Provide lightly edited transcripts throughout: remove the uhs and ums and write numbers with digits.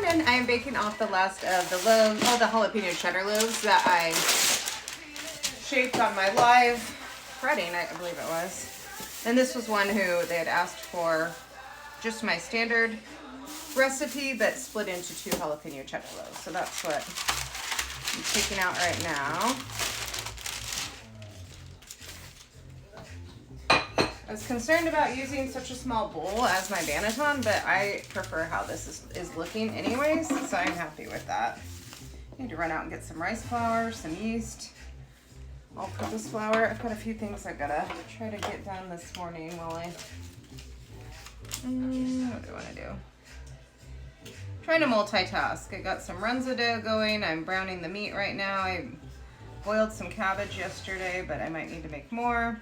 kitchen. I am baking off the last of the loaves, all the jalapeno cheddar loaves that I shaped on my live breading, I believe it was. And this was one who they had asked for just my standard recipe, but split into 2 jalapeno cheddar loaves. So that's what I'm taking out right now. I was concerned about using such a small bowl as my banneton, but I prefer how this is looking anyways, so I'm happy with that. I need to run out and get some rice flour, some yeast, all-purpose flour. I've got a few things I've got to try to get done this morning while I... what do I want to do? Trying to multitask. I got some runza dough going. I'm browning the meat right now. I boiled some cabbage yesterday, but I might need to make more.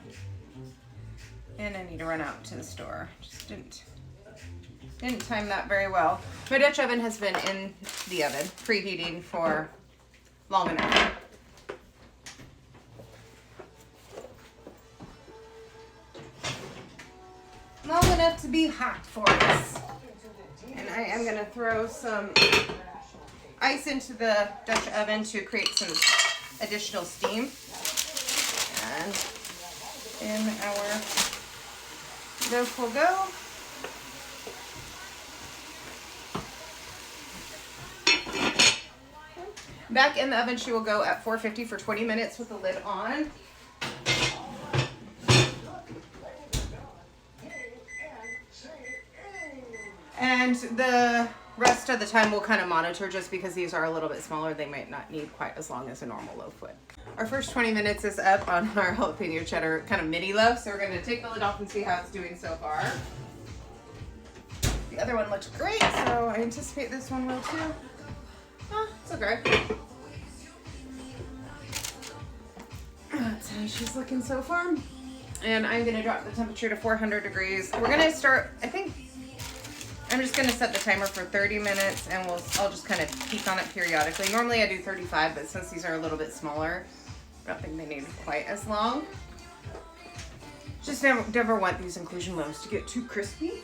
And I need to run out to the store. Just didn't time that very well. My Dutch oven has been in the oven, preheating for long enough. Long enough to be hot for us. And I am gonna throw some ice into the Dutch oven to create some additional steam. And in our loaf will go. Back in the oven, she will go at 450 for 20 minutes with the lid on. And the rest of the time we'll kind of monitor, just because these are a little bit smaller, they might not need quite as long as a normal loaf would. Our first 20 minutes is up on our jalapeno cheddar kind of mini loaf, so we're going to take the lid off and see how it's doing so far. The other one looks great, so I anticipate this one will too. It's okay. That's how she's looking so far. And I'm going to drop the temperature to 400 degrees. We're going to start, I think, I'm just going to set the timer for 30 minutes and I'll just kind of peek on it periodically. Normally I do 35, but since these are a little bit smaller, I don't think they need quite as long. Just never want these inclusion loaves to get too crispy.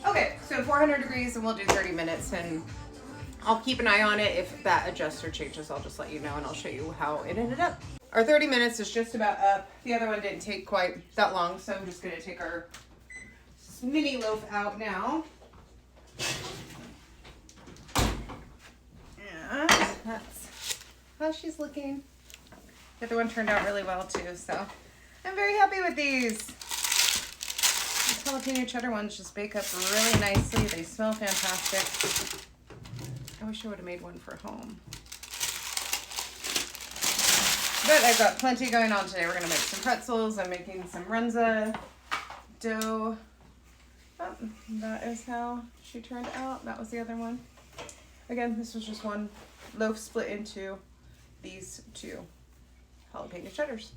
Okay, so 400 degrees and we'll do 30 minutes, and I'll keep an eye on it. If that adjusts or changes, I'll just let you know and I'll show you how it ended up. Our 30 minutes is just about up. The other one didn't take quite that long, so I'm just going to take our mini loaf out now. And that's how she's looking. The other one turned out really well too, so I'm very happy with these. These jalapeno cheddar ones just bake up really nicely. They smell fantastic. I wish I would have made one for home. But I've got plenty going on today. We're going to make some pretzels. I'm making some runza dough. Oh, that is how she turned out. That was the other one. Again, this was just one loaf split into these 2 jalapeno cheddars.